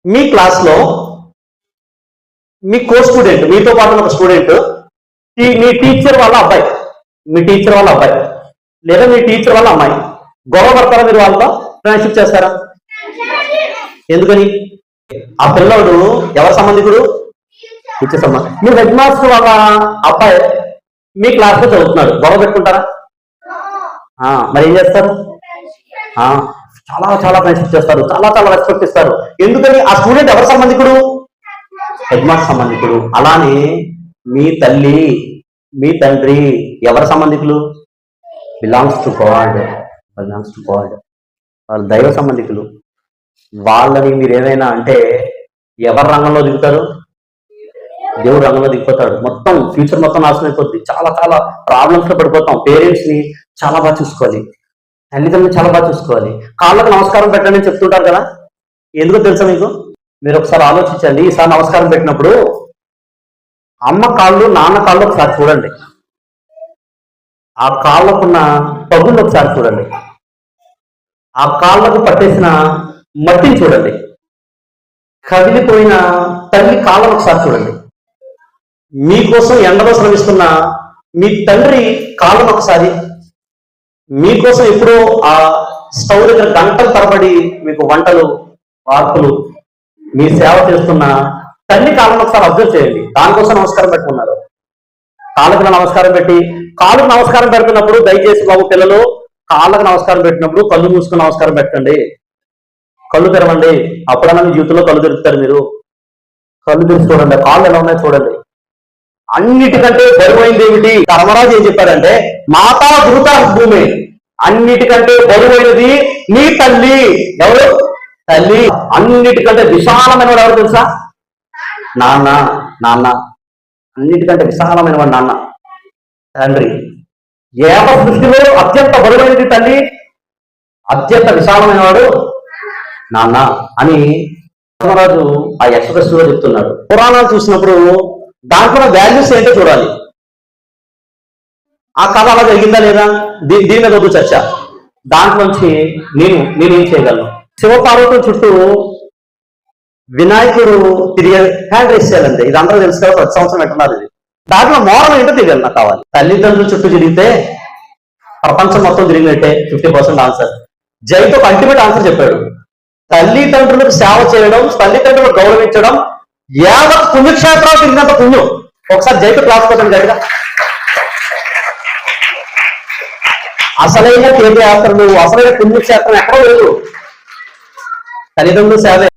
మీ క్లాస్లో మీ కో స్టూడెంట్, మీతో పాటు ఒక స్టూడెంట్, మీ టీచర్ వాళ్ళ అబ్బాయి, మీ టీచర్ వాళ్ళ అబ్బాయి లేదా మీ టీచర్ వాళ్ళ అమ్మాయి గొడవ పడతారా? మీరు వాళ్ళతో ఫ్రెండ్షిప్ చేస్తారా? ఎందుకని? ఆ పిల్లవాడు ఎవరి సంబంధికుడు? టీచర్ సంబంధం. మీ హెడ్ మాస్టర్ వాళ్ళ అబ్బాయి మీ క్లాస్లో చదువుతున్నాడు, గొడవ పెట్టుకుంటారా? మరి ఏం చేస్తారు? చాలా చాలా ఫ్రెండ్షిప్ చేస్తారు, చాలా చాలా రెస్పెక్ట్ ఇస్తారు. ఎందుకని? ఆ స్టూడెంట్ ఎవరి సంబంధికుడు? Head master సంబంధికుడు. అలానే మీ తల్లి, మీ తండ్రి ఎవరి సంబంధికులు? Belongs to God, belongs to God. వాళ్ళు దైవ సంబంధికులు. వాళ్ళని మీరు ఏదైనా అంటే ఎవరి రంగంలో దిగుతారు? దేవుడు రంగంలో దిగిపోతాడు. మొత్తం ఫ్యూచర్ మొత్తం నాశనం అయిపోద్ది. చాలా చాలా ప్రాబ్లమ్స్ లో పడిపోతాం. పేరెంట్స్ ని చాలా బాగా చూసుకోవాలి, తల్లిదండ్రులు చాలా బాగా చూసుకోవాలి. కాళ్ళకు నమస్కారం పెట్టండి అని చెప్తుంటారు కదా, ఎందుకో తెలుసా మీకు? మీరు ఒకసారి ఆలోచించండి. ఈసారి నమస్కారం పెట్టినప్పుడు అమ్మ కాళ్ళు, నాన్న కాళ్ళు ఒకసారి చూడండి. ఆ కాళ్ళకున్న పగుళ్ళు ఒకసారి చూడండి. ఆ కాళ్ళకు పట్టేసిన మట్టిని చూడండి. కదిలిపోయిన తల్లి కాళ్ళను ఒకసారి చూడండి. మీకోసం ఎండలో శ్రమిస్తున్న మీ తండ్రి కాళ్ళను ఒకసారి, మీకోసం ఎప్పుడో ఆ స్టవ్ దగ్గర గంటల తరబడి మీకు వంటలు వార్పులు మీ సేవ చేస్తున్న తల్లి కాళ్ళను ఒకసారి అబ్జర్వ్ చేయండి. దానికోసం నమస్కారం పెట్టుకున్నారు. కాళ్ళకు నమస్కారం పెట్టి, కాళ్ళకు నమస్కారం పెడుతున్నప్పుడు దయచేసి బాబు పిల్లలు, కాళ్ళకు నమస్కారం పెట్టినప్పుడు కళ్ళు మూసుకుని నమస్కారం పెట్టండి. కళ్ళు తెరవండి. అప్పుడన్నా మీ జీవితంలో కళ్ళు తెరుస్తారు. మీరు కళ్ళు తెరిచి చూడండి, కాళ్ళు ఎలా ఉన్నాయో చూడండి. అన్నిటికంటే బరువైనది ఏమిటి? ధర్మరాజు ఏం చెప్పారంటే, మాతా ధృత భూమి, అన్నిటికంటే బరువైనది నీ తల్లి. ఎవరు? తల్లి. అన్నిటికంటే విశాలమైన వాడు ఎవరు తెలుసా? నాన్న. నాన్న అన్నిటికంటే విశాలమైన వాడు నాన్న. తండ్రి. ఏక సృష్టిలో అత్యంత బరువైనది తల్లి, అత్యంత విశాలమైన వాడు నాన్న అని ధర్మరాజు ఆ ఎక్స్ప్రెస్ లో చెప్తున్నాడు. పురాణాలు చూసినప్పుడు దాంట్లో వాల్యూస్ ఏంటో చూడాలి. ఆ కథ అలా జరిగిందా లేదా, దీని మీద వద్దు చర్చ. దాంట్లోంచి నేను ఏం చేయగలను? శివపార్వతుల చుట్టూ వినాయకుడు తిరిగే హ్యాండ్ రేస్ చేయాలంటే ఇది అందరూ తెలుసు కదా, ప్రతి సంవత్సరం ఎట్టున్నారు. ఇది దాంట్లో మోరల్ ఏంటో తెలియాలి నాకు కావాలి. తల్లిదండ్రుల చుట్టూ తిరిగితే ప్రపంచం మొత్తం తిరిగినట్టే. 50% ఆన్సర్. జైతో అల్టిమేట్ ఆన్సర్ చెప్పాడు. తల్లిదండ్రులకు సేవ చేయడం, తల్లిదండ్రులకు గౌరవించడం యావత్ పుణ్యక్షేత్రాలు తిరిగినంత పుణ్యం. ఒకసారి జైతో క్లాస్ కోసం జరిగా అసలైన తీర్థయాత్రలు, అసలైన పుణ్యక్షేత్రం ఎక్కడో లేదు, తల్లిదండ్రులు సేవ.